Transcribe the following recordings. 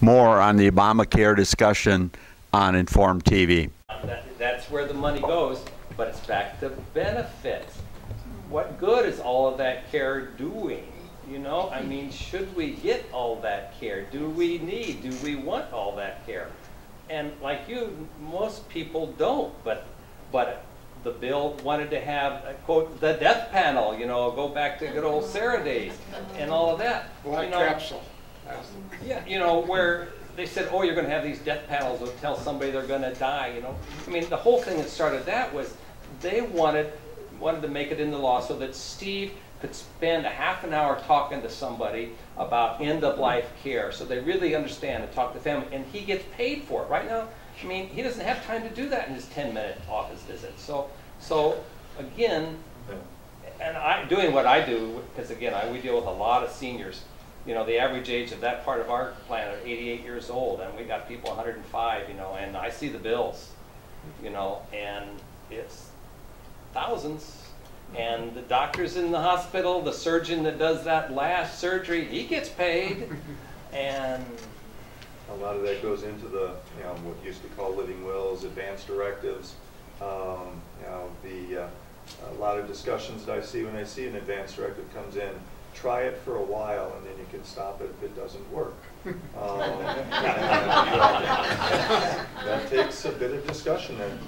more on the Obamacare discussion on Informed TV. That's where the money goes, but it's back to benefits. What good is all of that care doing? You know, I mean, should we get all that care? Do we want all that care? And like you, most people don't, but the bill wanted to have, quote, the death panel, you know, go back to good old Sarah days and all of that. Black you know, capsule. Yeah, you know, where they said, oh, you're going to have these death panels that tell somebody they're going to die, you know. I mean, the whole thing that started that was they wanted to make it in the law so that Steve could spend a half an hour talking to somebody about end-of-life care, so they really understand and talk to them, and he gets paid for it. Right now, I mean, he doesn't have time to do that in his 10-minute office visit. So again, and doing what I do, because again, we deal with a lot of seniors. You know, the average age of that part of our plan are 88 years old, and we got people 105, you know, and I see the bills, you know, and it's thousands. And the doctors in the hospital, the surgeon that does that last surgery, he gets paid. And a lot of that goes into the, you know, what used to call living wills, advance directives. You know, a lot of discussions that I see when I see an advance directive comes in, try it for a while and then you can stop it if it doesn't work. That takes a bit of discussion, and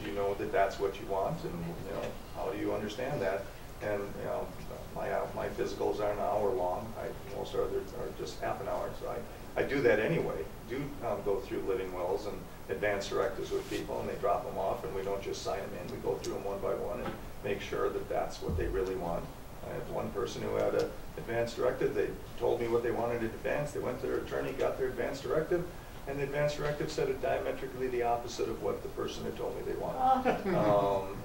you know that that's what you want, and you know, how do you understand that? And you know, my physicals are an hour long. Most others are just half an hour, so I do that anyway. Go through living wills and advance directives with people, and they drop them off, and we don't just sign them in. We go through them one by one and make sure that that's what they really want. I had one person who had an advance directive. They told me what they wanted in advance. They went to their attorney, got their advance directive, and the advance directive said it diametrically the opposite of what the person had told me they wanted.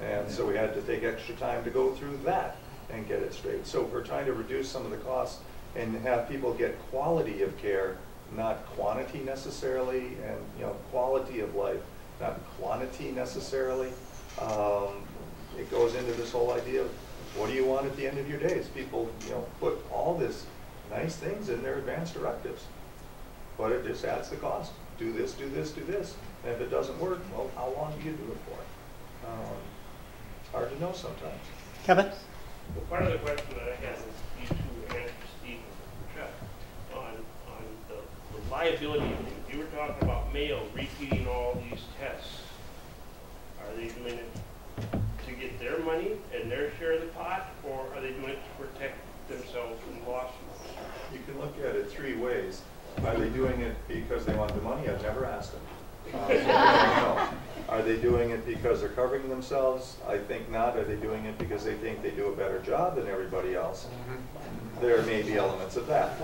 And so we had to take extra time to go through that and get it straight. So if we're trying to reduce some of the costs and have people get quality of care, not quantity necessarily, and you know, quality of life, not quantity necessarily, it goes into this whole idea of what do you want at the end of your days? People, you know, put all this nice things in their advance directives, but it just adds the cost. Do this, do this, do this. And if it doesn't work, well, how long do you do it for? Hard to know sometimes. Kevin? Well, part of the question that I have is you two answer Steve and Chuck on the liability of things. You were talking about Mayo repeating all these tests. Are they doing it to get their money and their share of the pot, or are they doing it to protect themselves from lawsuits? You can look at it three ways. Are they doing it because they want the money? I've never asked them. So I don't know. Are they doing it because they're covering themselves? I think not. Are they doing it because they think they do a better job than everybody else? There may be elements of that.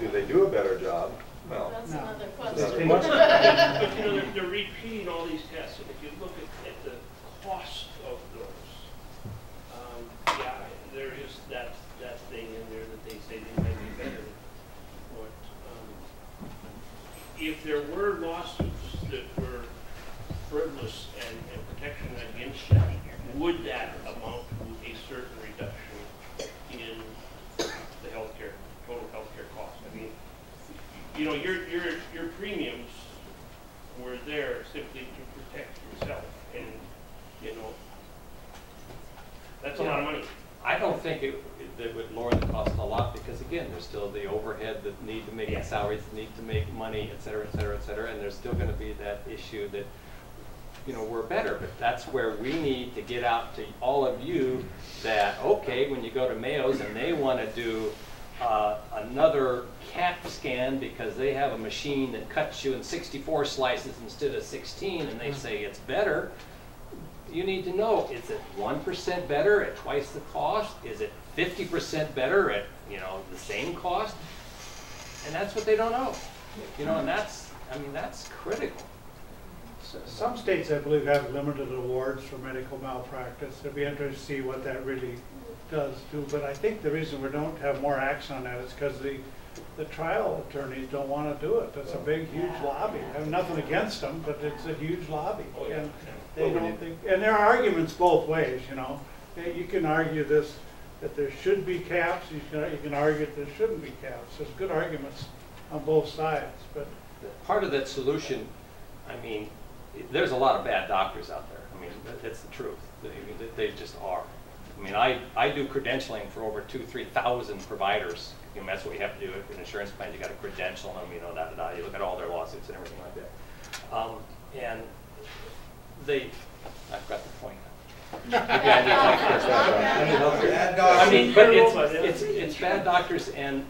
Do they do a better job? No. That's another question. But you know, they're repeating all these tests, and if you look at the cost of those, yeah, there is that thing in there that they say they might be better. But if there were lawsuits that were frivolous and protection against that, would that amount to a certain reduction in the healthcare, total healthcare cost? I mean, you know, your premiums were there simply to protect yourself, and you know, that's a lot of money. I don't think it would lower the cost a lot, because again, there's still the overhead that need to make salaries, that need to make money, et cetera, et cetera, et cetera, and there's still going to be that issue that, you know, we're better. But that's where we need to get out to all of you that, okay, when you go to Mayo's and they want to do another CAT scan because they have a machine that cuts you in 64 slices instead of 16, and they say it's better, you need to know, is it 1% better at twice the cost? Is it 50% better at, you know, the same cost? And that's what they don't know. You know, and that's, I mean, that's critical. Some states, I believe, have limited awards for medical malpractice. It'd be interesting to see what that really does do. But I think the reason we don't have more action on that is because the trial attorneys don't want to do it. That's a big, huge lobby. I have nothing against them, but it's a huge lobby. And they don't think, and there are arguments both ways, you know. You can argue this, that there should be caps. You can argue that there shouldn't be caps. There's good arguments on both sides. But part of that solution, I mean, there's a lot of bad doctors out there. I mean, that's the truth. They just are. I mean, I do credentialing for over 3,000 providers. You know, that's what you have to do with an insurance plan. You got to credential them, you know, da-da-da. You look at all their lawsuits and everything like that. And I've got the point. Maybe I need I mean, but it's bad doctors, and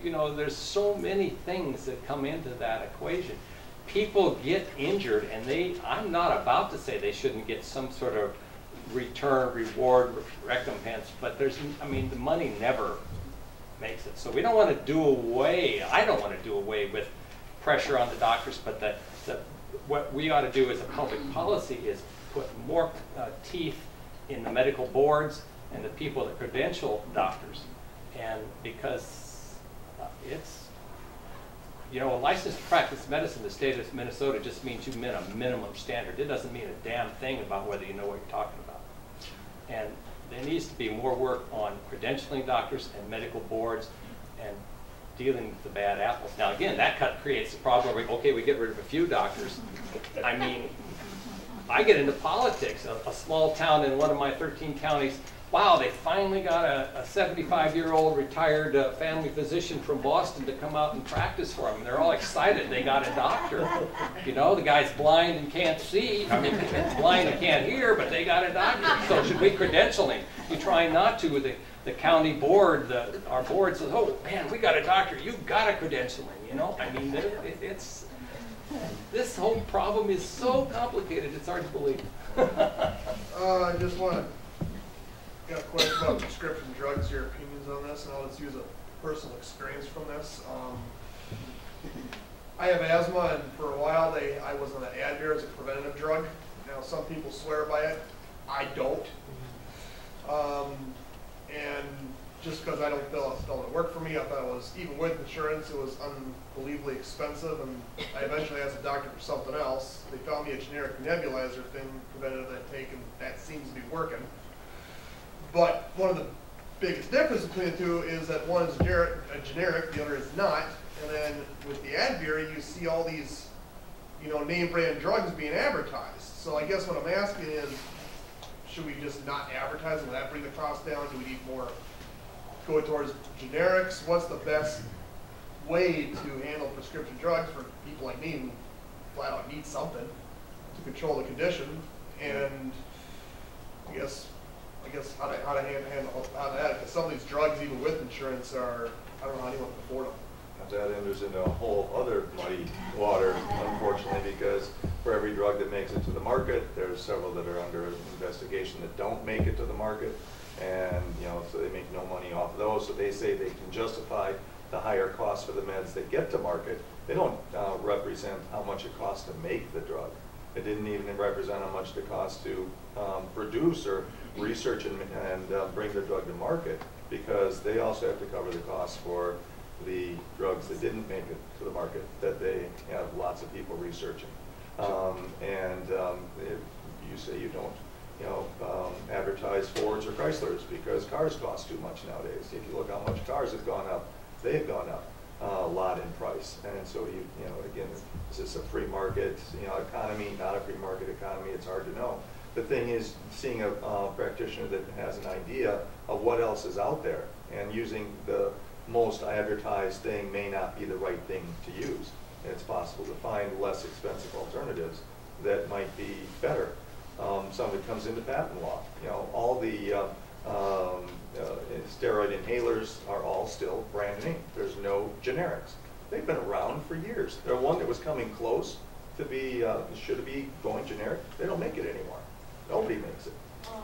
you know, there's so many things that come into that equation. People get injured, and I'm not about to say they shouldn't get some sort of reward, recompense, but I mean, the money never makes it. So we don't want to do away, I don't want to do away with pressure on the doctors, but what we ought to do as a public policy is put more teeth in the medical boards and the people that credential doctors. And because it's, you know, a license to practice medicine in the state of Minnesota just means you meet a minimum standard. It doesn't mean a damn thing about whether you know what you're talking about. And there needs to be more work on credentialing doctors and medical boards and dealing with the bad apples. Now again, that creates a problem where, okay, we get rid of a few doctors. I mean, I get into politics. A small town in one of my 13 counties, wow, they finally got a 75-year-old retired family physician from Boston to come out and practice for them. And they're all excited they got a doctor. You know, the guy's blind and can't see. I mean, he's blind and can't hear, but they got a doctor. So should we credential him? You try not to. The county board, our board says, oh, man, we got a doctor. You've got to credential him, you know? I mean, this whole problem is so complicated, it's hard to believe. I just want to got a question about prescription drugs, your opinions on this, and I'll just use a personal experience from this. I have asthma, and for a while I was on an Advair as a preventative drug. Now some people swear by it, I don't. And just because I don't feel it don't work for me, I thought it was, even with insurance, it was unbelievably expensive, and I eventually asked the doctor for something else. They found me a generic nebulizer thing, preventative, that I take, and that seems to be working. But one of the biggest differences between the two is that one is generic, the other is not. And then with the Advair, you see all these, you know, name brand drugs being advertised. So I guess what I'm asking is, should we just not advertise and will that bring the cost down? Do we need more, go towards generics? What's the best way to handle prescription drugs for people like me who flat out need something to control the condition? And I guess how to handle that, because some of these drugs, even with insurance, are, I don't know how anyone can afford them. That enters into a whole other muddy water, unfortunately, because for every drug that makes it to the market, there's several that are under investigation that don't make it to the market, and you know, so they make no money off of those. So they say they can justify the higher cost for the meds that get to market. They don't represent how much it costs to make the drug. It didn't even represent how much it costs to produce or research and bring the drug to market, because they also have to cover the costs for the drugs that didn't make it to the market that they have lots of people researching. If you say you don't, you know, advertise Fords or Chryslers because cars cost too much nowadays. If you look how much cars have gone up, they've gone up a lot in price. And so you know, again, is this a free market, you know, economy, not a free market economy? It's hard to know. The thing is, seeing a practitioner that has an idea of what else is out there, and using the most advertised thing may not be the right thing to use. And it's possible to find less expensive alternatives that might be better. Some of it comes into patent law. You know, all the steroid inhalers are all still brand name. There's no generics. They've been around for years. There's one that was coming close to be, should be going generic. They don't make it anymore. Nobody makes it.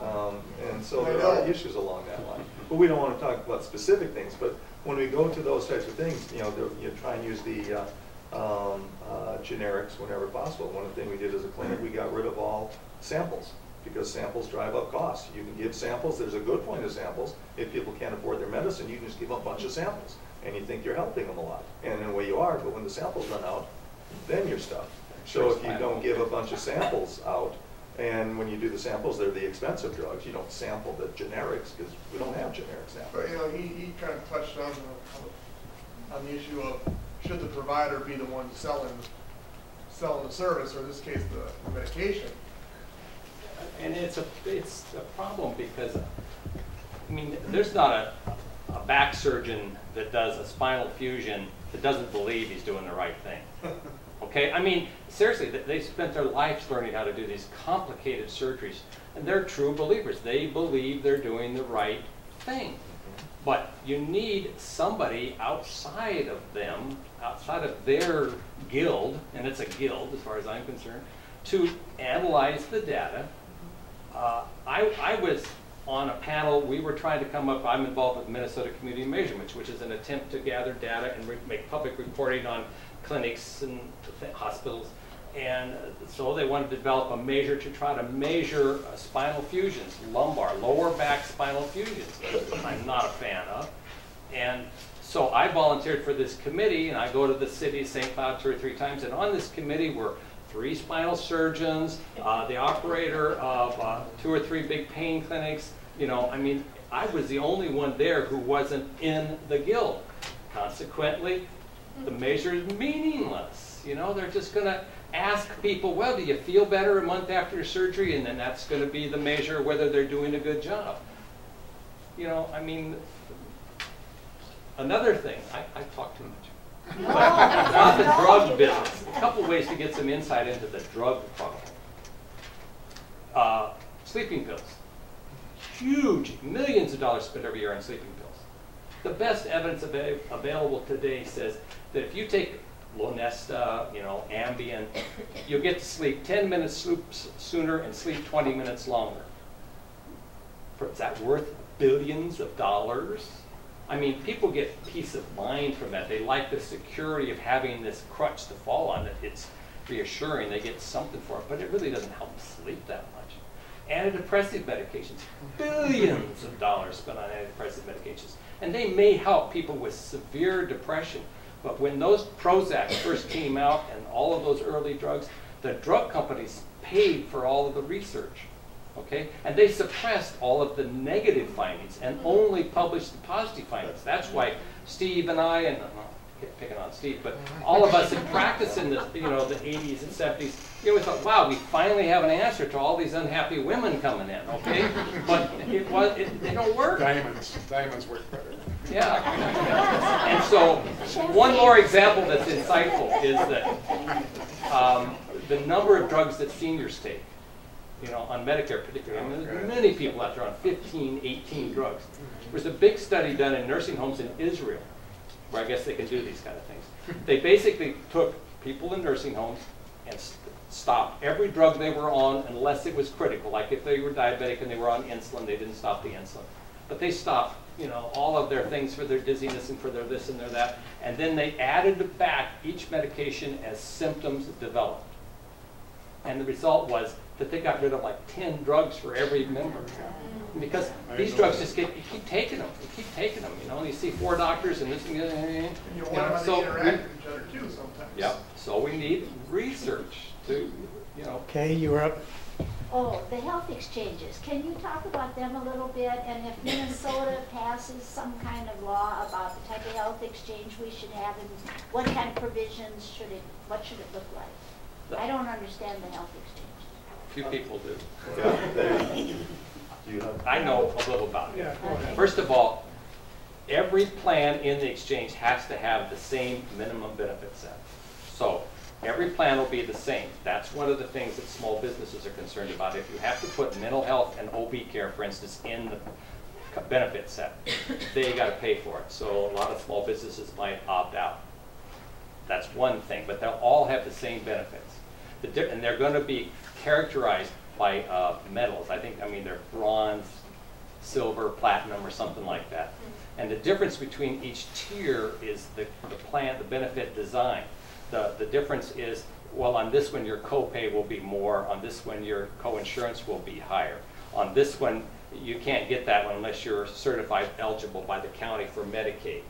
And so there are issues along that line. But we don't want to talk about specific things, but when we go to those types of things, you know, you try and use the generics whenever possible. One of the things we did as a clinic, we got rid of all samples, because samples drive up costs. You can give samples, there's a good point of samples. If people can't afford their medicine, you can just give them a bunch of samples, and you think you're helping them a lot. And in a way you are, but when the samples run out, then you're stuck. So if you don't give a bunch of samples out, and when you do the samples, they're the expensive drugs. You don't sample the generics, because we don't have generic samples. But you know, he kind of touched on the issue of should the provider be the one selling the service, or in this case, the medication? And it's a problem because, I mean, there's not a back surgeon that does a spinal fusion that doesn't believe he's doing the right thing. Okay, I mean, seriously, they spent their lives learning how to do these complicated surgeries, and they're true believers. They believe they're doing the right thing. But you need somebody outside of them, outside of their guild, and it's a guild as far as I'm concerned, to analyze the data. I was on a panel, we were trying to come up, I'm involved with Minnesota Community Measurements, which is an attempt to gather data and make public reporting on clinics and hospitals. And so they wanted to develop a measure to try to measure spinal fusions, lumbar, lower back spinal fusions, which I'm not a fan of. And so I volunteered for this committee, and I go to the city of St. Cloud 2 or 3 times, and on this committee were 3 spinal surgeons, the operator of 2 or 3 big pain clinics. You know, I mean, I was the only one there who wasn't in the guild. Consequently, the measure is meaningless. You know, they're just going to ask people, well, do you feel better a month after your surgery? And then that's going to be the measure of whether they're doing a good job. You know, I mean, another thing, I talk too much. About the drug business. A couple ways to get some insight into the drug problem. Sleeping pills. Huge, millions of dollars spent every year on sleeping pills. The best evidence available today says that if you take Lonesta, you know, Ambien, you'll get to sleep 10 minutes sooner and sleep 20 minutes longer. Is that worth billions of dollars? I mean, people get peace of mind from that. They like the security of having this crutch to fall on. It's reassuring. They get something for it, but it really doesn't help them sleep that much. Antidepressive medications, billions of dollars spent on antidepressive medications. And they may help people with severe depression. But when those Prozac first came out and all of those early drugs, the drug companies paid for all of the research, okay? And they suppressed all of the negative findings and only published the positive findings. That's why Steve and I, and I'm not picking on Steve, but all of us had practiced in the, you know, the 80s and 70s. You know, we thought, wow, we finally have an answer to all these unhappy women coming in, okay? But they don't work. Diamonds work better. Yeah. And so one more example that's insightful is that the number of drugs that seniors take, you know, on Medicare particularly, I mean, there's many people out there on 15, 18 drugs. There was a big study done in nursing homes in Israel, where I guess they can do these kind of things. They basically took people in nursing homes and stopped every drug they were on unless it was critical. Like if they were diabetic and they were on insulin, they didn't stop the insulin. But they stopped, you know, all of their things for their dizziness and for their this and their that. And then they added back each medication as symptoms developed. And the result was that they got rid of like 10 drugs for every member. Because these drugs just you keep taking them, you know, and you see 4 doctors and this and the other. And you want them to interact with each other too sometimes. Yep, so we need research to, you know. Okay, you were up. Oh, the health exchanges. Can you talk about them a little bit? And if Minnesota passes some kind of law about the type of health exchange we should have, and what kind of provisions what should it look like? I don't understand the health exchange. Few people do. Yeah, I know a little about it. Yeah, go ahead. First of all, every plan in the exchange has to have the same minimum benefit set. So every plan will be the same. That's one of the things that small businesses are concerned about. If you have to put mental health and OB care, for instance, in the benefit set, they got to pay for it. So a lot of small businesses might opt out. That's one thing, but they'll all have the same benefits. And they're going to be characterized by metals. I mean, they're bronze, silver, platinum, or something like that. And the difference between each tier is the plan, the benefit design. The difference is, well, on this one your copay will be more, on this one your co-insurance will be higher. On this one, you can't get that one unless you're certified eligible by the county for Medicaid.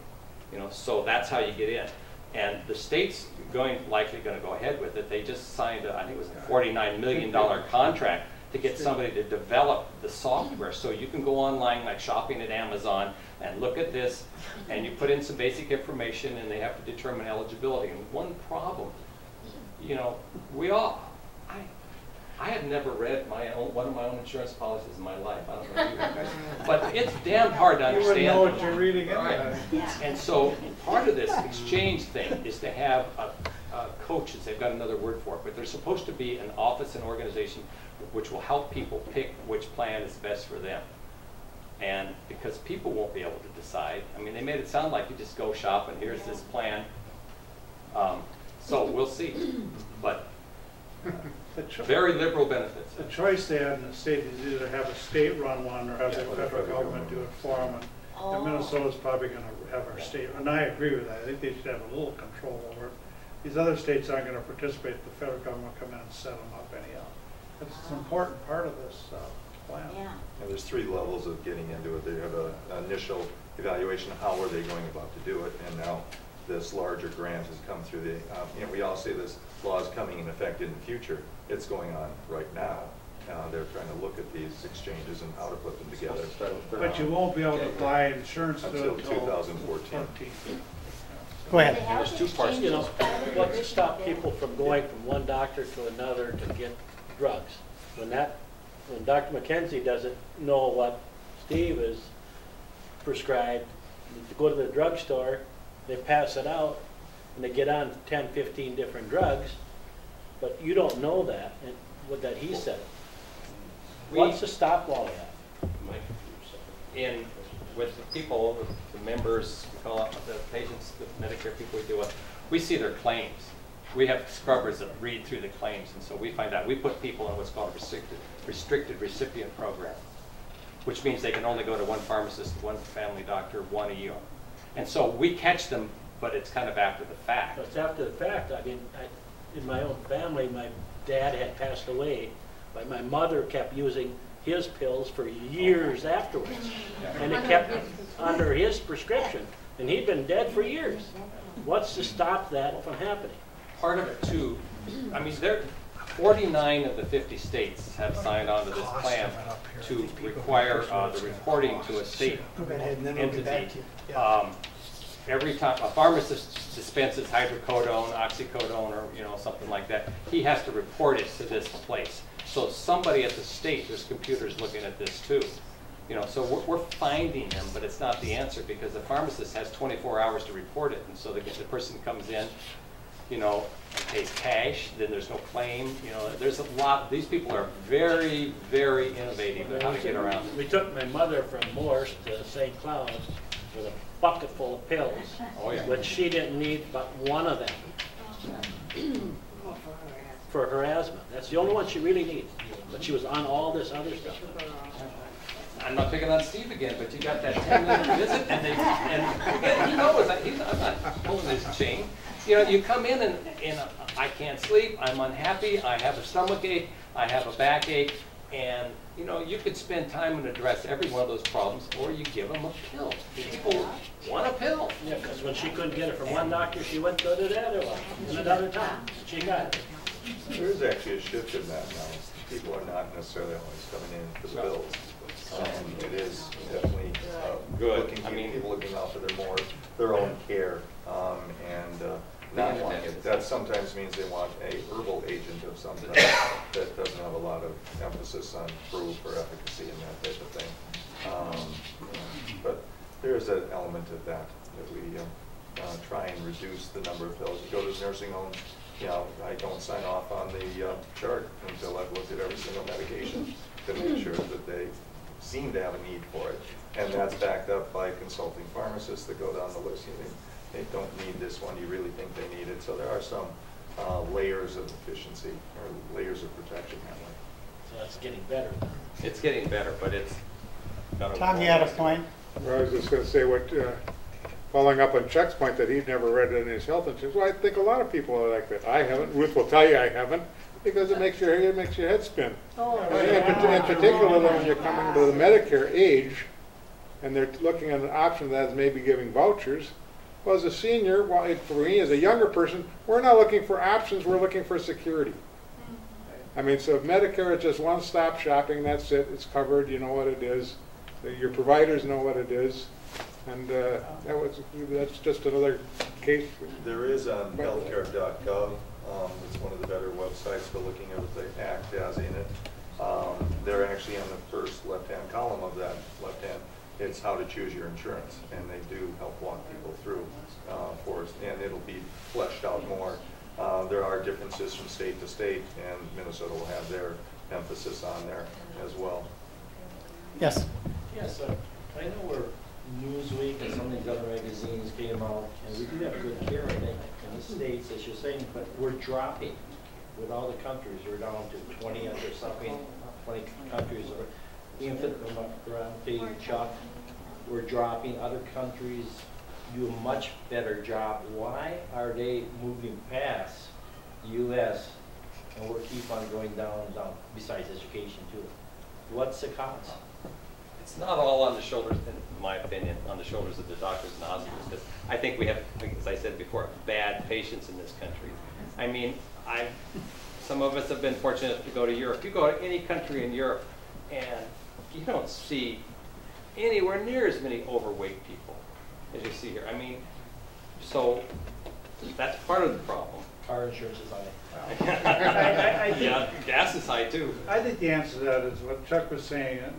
You know, so that's how you get in. And the state's likely going to go ahead with it. They just signed, I think it was a $49 million contract to get somebody to develop the software. So you can go online, like shopping at Amazon, and look at this, and you put in some basic information, and they have to determine eligibility. And one problem, you know, I have never read one of my own insurance policies in my life. I don't know if you guys, but it's damn hard to understand. You wouldn't know what you're reading anyway. And so part of this exchange thing is to have coaches. They've got another word for it, but there's supposed to be an office and organization which will help people pick which plan is best for them. And because people won't be able to decide. I mean, they made it sound like you just go shop and here's this plan. So we'll see. But very liberal benefits. The choice they have in the state is either have a state-run one or have the federal government do it for them. And Minnesota's probably going to have our state, and I agree with that. I think they should have a little control over it. These other states aren't going to participate. The federal government will come in and set them up anyhow. It's an important part of this plan. Yeah. And there's 3 levels of getting into it. They have an initial evaluation of how are they going about to do it, and now this larger grant has come through the, you know, we all say this law is coming in effect in the future. It's going on right now. They're trying to look at these exchanges and how to put them together. But you won't be able to buy insurance until 2014. Go ahead. There's 2 parts. You know, what's to stop people from going from one doctor to another to get drugs? When Dr. McKenzie doesn't know what Steve is prescribed, to go to the drugstore, they pass it out, and they get on 10, 15 different drugs, but you don't know that, and what that he said. What's to stop all that? With the people, the members, we call it the patients, the Medicare people we deal with, we see their claims. We have scrubbers that read through the claims, and so we find out. We put people in what's called a restricted recipient program, which means they can only go to one pharmacist, one family doctor, one ER. And so we catch them, but it's kind of after the fact. It's after the fact. I mean, in my own family, my dad had passed away, but my mother kept using his pills for years afterwards. And it kept under his prescription. And he'd been dead for years. What's to stop that from happening? Part of it, too, I mean, 49 of the 50 states have signed on to this plan to require the reporting to a state entity. Every time a pharmacist dispenses hydrocodone, oxycodone, or something like that, he has to report it to this place. So somebody at the state, there's computers looking at this too. So we're finding them, but it's not the answer because the pharmacist has 24 hours to report it, and so the person comes in, and pays cash, then there's no claim. There's a lot. These people are very, very innovative in how to get around it. We took my mother from Morse to St. Cloud with a bucket full of pills, which she didn't need but one of them for her asthma. That's the only one she really needs. But she was on all this other stuff. I'm not picking on Steve again, but you got that 10-minute visit, and again, he knows I'm not pulling his chain. You come in and I can't sleep, I'm unhappy, I have a stomach ache, I have a backache, and you could spend time and address every one of those problems, or you give them a pill. People want a pill. Yeah, because when she couldn't get it from one doctor, she went to the other one, and another time. She got it. There is actually a shift in that now. People are not necessarily always coming in for the bills. It is definitely good. People looking out for their own care, and not wanting it. That sometimes means they want a herbal agent of some type that doesn't have a lot of emphasis on proof or efficacy and that type of thing. But there is an element of that we try and reduce the number of pills. You go to nursing homes, I don't sign off on the chart until I've looked at every single medication to make sure that they seem to have a need for it. And that's backed up by consulting pharmacists that go down the list. They don't need this one, you really think they need it. So there are some layers of efficiency or layers of protection that way. So that's getting better. It's getting better, but it's got Tom, you had a point? Well, I was just going to say following up on Chuck's point that he'd never read it in his health insurance. Well, I think a lot of people are like that. I haven't. Ruth will tell you I haven't because it makes your head spin. In particular, when you're coming to the Medicare age, and they're looking at an option that is maybe giving vouchers. Well, as a senior, for me as a younger person, we're not looking for options. We're looking for security. I mean, so if Medicare is just one-stop shopping, that's it, it's covered, you know what it is. Your providers know what it is. And that's just another case. There is on healthcare.gov, it's one of the better websites for looking at what the act has in it. They're actually on the first left-hand column of that left-hand. It's how to choose your insurance, and they do help walk people through for us, and it'll be fleshed out more. There are differences from state to state, and Minnesota will have their emphasis on there as well. Yes. Yes, I know where Newsweek and some of these other magazines came out, and we do have good care, I think, in the States, as you're saying, but we're dropping with all the countries. We're down to 20 or something, 20 countries. Infant around Chuck, we're dropping. Other countries do a much better job. Why are they moving past the U.S. and we're keep on going down and down, besides education too? What's the cause? It's not all on the shoulders, in my opinion, on the shoulders of the doctors and the hospitals, because I think we have, as I said before, bad patients in this country. I mean, some of us have been fortunate to go to Europe. You go to any country in Europe, and you don't see anywhere near as many overweight people as you see here. I mean, so that's part of the problem. Car insurance is high. Yeah, gas is high too. I think the answer to that is what Chuck was saying, and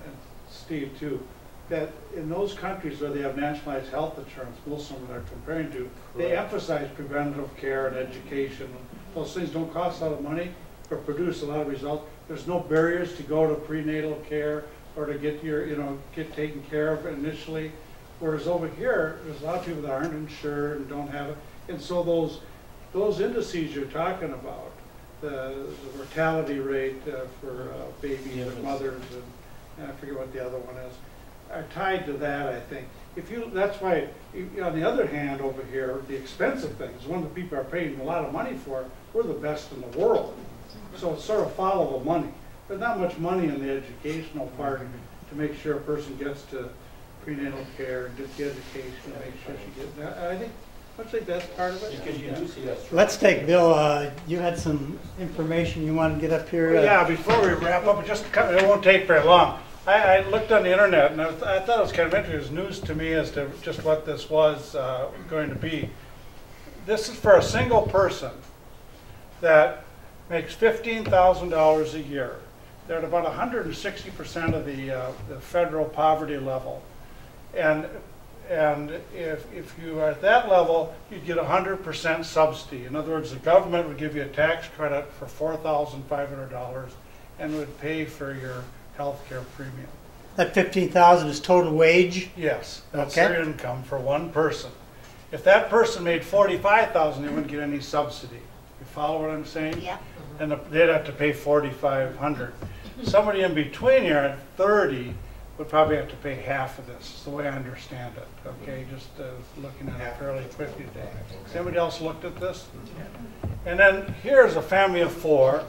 Steve too, that in those countries where they have nationalized health insurance, most of them they're comparing to, they emphasize preventative care and education. Those things don't cost a lot of money, but produce a lot of results. There's no barriers to go to prenatal care or to get your, get taken care of initially. Whereas over here, there's a lot of people that aren't insured and don't have it. And so those indices you're talking about, the mortality rate for babies and mothers, and I forget what the other one is, are tied to that, I think. That's why, on the other hand, over here, the expensive things, one that people are paying a lot of money for, we're the best in the world. So it's sort of follow the money. There's not much money in the educational part to make sure a person gets to prenatal care, gets the education, make sure she gets that. I think that's part of it. Because you do see that. Let's take Bill. You had some information you want to get up here. Yeah, before we wrap up, it won't take very long. I looked on the internet and I thought it was kind of interesting. It was news to me as to just what this was going to be. This is for a single person that makes $15,000 a year. They're at about 160% of the federal poverty level. And if you are at that level, you'd get 100% subsidy. In other words, the government would give you a tax credit for $4,500 and would pay for your health care premium. That $15,000 is total wage? Yes, that's Okay. their income for one person. If that person made $45,000, they wouldn't get any subsidy. You follow what I'm saying? Yeah. And they'd have to pay $4,500. Somebody in between here at 30 would probably have to pay half of this. Is the way I understand it. Okay, just looking at it fairly quickly today. Has anybody else looked at this? And then here's a family of four,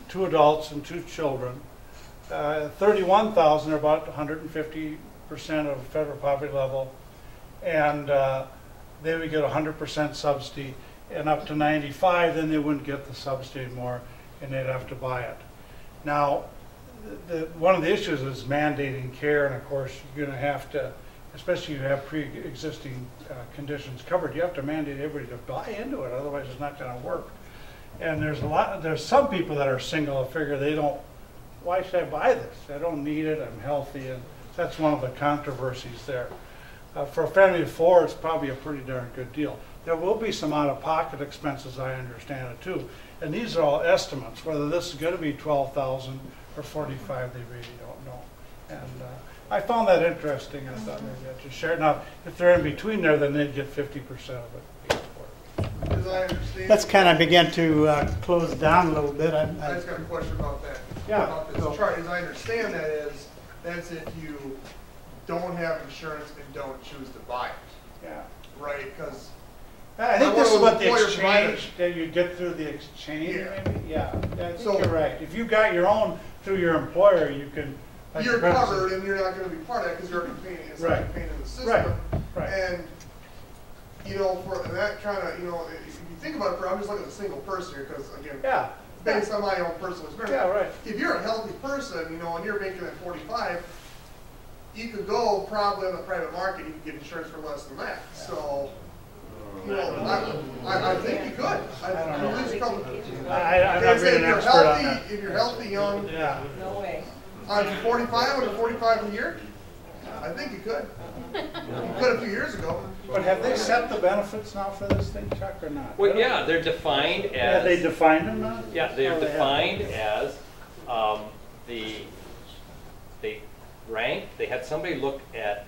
2 adults and 2 children. 31,000 are about 150% of the federal poverty level, and they would get 100% subsidy. And up to 95, then they wouldn't get the subsidy anymore, and they'd have to buy it. Now, one of the issues is mandating care, and of course, you're going to have to, especially if you have pre-existing conditions covered, you have to mandate everybody to buy into it, otherwise it's not going to work. And there's some people that are single that figure they don't, why should I buy this? I don't need it, I'm healthy, and that's one of the controversies there. For a family of 4, it's probably a pretty darn good deal. There will be some out-of-pocket expenses, I understand it too. And these are all estimates. Whether this is going to be 12,000 or 45, they really don't know. And I found that interesting. I thought maybe I'd just share it. Now, if they're in between there, then they'd get 50% of it. As I understand. Let's kind of begin to close down a little bit. I just got a question about that. Yeah. About this chart. As I understand that's if you don't have insurance and don't choose to buy it. Yeah. Right? Because I think this is what the employer exchange, that you get through the exchange, Yeah. maybe? Yeah, I think So- you're right. If you got your own through your employer, you can. like you're the rest of- covered and you're not going to be part of that because you're already paying, it's Right. already paying in the system. Right, right. And, for that kind of, if you think about it, I'm just looking at a single person here because, again, Yeah, based on my own personal experience. Yeah, right. If you're a healthy person, you know, and you're making that 45, you could go probably on the private market, you could get insurance for less than that. So, you know, I think you could. I don't know. At least a couple. I'm not really an expert on that. If you're healthy, young, Yeah. No way. on 45, under 45 a year, I think you could. You could a few years ago. But have they set the benefits now for this thing, Chuck, or not? Well, yeah, they're defined as. Have they defined them now? Yeah, they're Oh, they have. defined as they ranked. They had somebody look at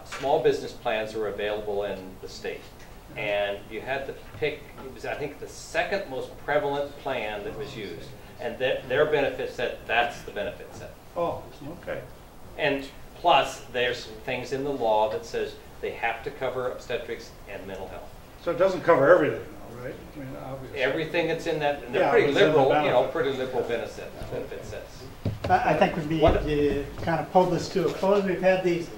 small business plans that were available in the state, and you had to pick. It was, I think, the second most prevalent plan that was used, and their benefit set. That's the benefit set. Oh, okay. And plus, there's some things in the law that says they have to cover obstetrics and mental health. So it doesn't cover everything, though, right? I mean, obviously. Everything that's in that, and they're Yeah, pretty what's in the liberal, you know, benefit. pretty liberal benefit sets. I think we'd be to kind of pull this to a close. We've had these,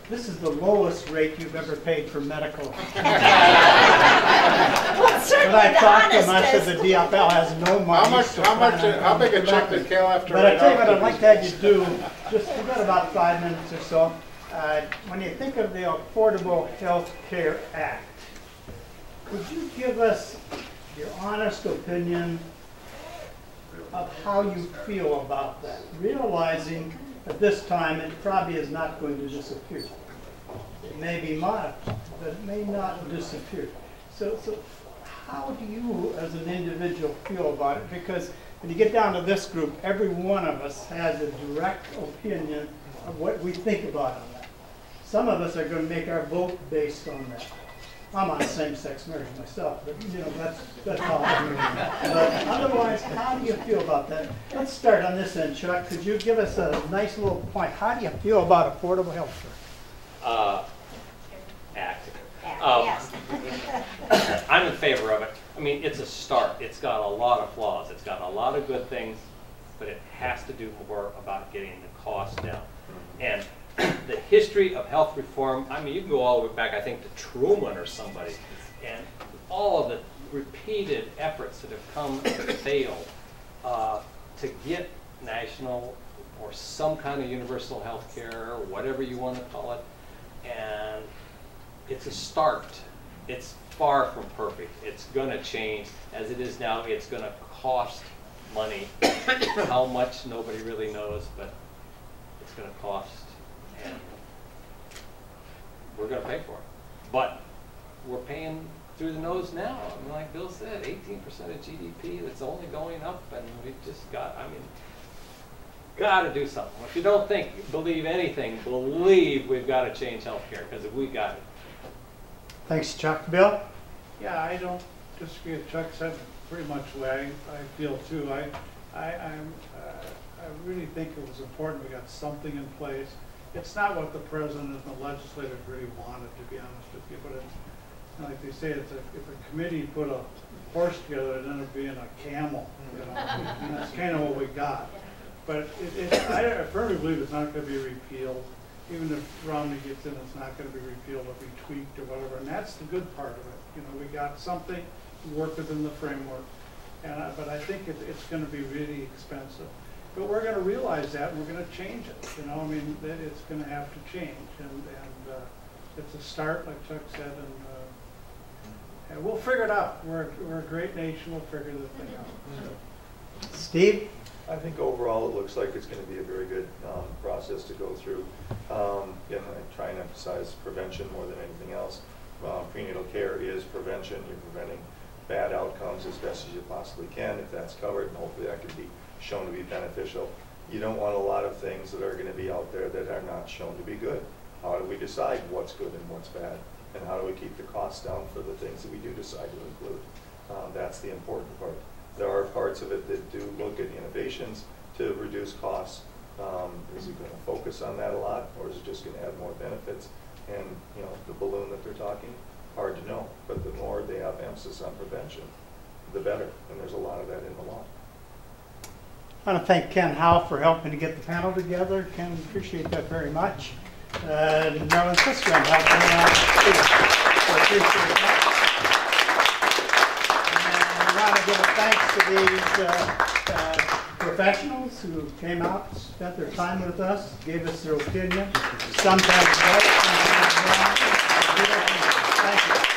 this is the lowest rate you've ever paid for medical. Well, When certainly I the talked to him, I said honestest. the DFL has no money. How big a check did Cal have to But write I tell you out what to I'd like to have you do, just, we've got about 5 minutes or so. When you think of the Affordable Health Care Act, could you give us your honest opinion of how you feel about that, realizing at this time it probably is not going to disappear. It may be modified, but it may not disappear. So how do you as an individual feel about it? Because when you get down to this group, every one of us has a direct opinion of what we think about on that. Some of us are going to make our vote based on that. I'm on same-sex marriage myself, but you know, that's all I'm doing. But otherwise, how do you feel about that? Let's start on this end, Chuck. Could you give us a nice little point? How do you feel about affordable health care? Act. Yes. I'm in favor of it. I mean, it's a start. It's got a lot of flaws. It's got a lot of good things, but it has to do more about getting the cost down. And the history of health reform, I mean, you can go all the way back, I think, to Truman or somebody, and all of the repeated efforts that have come and failed to get national or some kind of universal health care, or whatever you want to call it. And it's a start. It's far from perfect. It's going to change. As it is now, it's going to cost money. How much, nobody really knows, but it's going to cost. And we're going to pay for it. But we're paying through the nose now. I mean, like Bill said, 18% of GDP that's only going up, and we've just got, I mean, got to do something. If you don't believe anything, believe we've got to change healthcare, because if we got it. Thanks, Chuck. Bill? Yeah, I don't disagree with Chuck said pretty much the way I feel too. I really think it was important we got something in place. It's not what the president and the legislators really wanted, to be honest with you, but it's like they say, if a committee put a horse together, it ended up being a camel, you know, and that's kind of what we got. But I firmly believe it's not going to be repealed. Even if Romney gets in, it's not going to be repealed or be tweaked or whatever. And that's the good part of it. You know, we got something to work within the framework. But I think it's going to be really expensive. But we're going to realize that, and we're going to change it. You know, I mean, it's going to have to change. And it's a start, like Chuck said, and we'll figure it out. We're a great nation. We'll figure this thing out. So. Steve? I think overall it looks like it's going to be a very good process to go through. Again, I try and emphasize prevention more than anything else. Prenatal care is prevention. You're preventing bad outcomes as best as you possibly can if that's covered, and hopefully that can be shown to be beneficial. You don't want a lot of things that are going to be out there that are not shown to be good. How do we decide what's good and what's bad? And how do we keep the costs down for the things that we do decide to include? That's the important part. There are parts of it that do look at innovations to reduce costs. Is it going to focus on that a lot, or is it just going to add more benefits? And you know, the balloon that they're talking, hard to know. But the more they have emphasis on prevention, the better. And there's a lot of that in the law. I want to thank Ken Howe for helping to get the panel together. Ken, appreciate that very much. Marilyn Siskram helping out too. So appreciate that. want to give a thanks to these professionals who came out, spent their time with us, gave us their opinion, sometimes right, sometimes wrong. Thank you.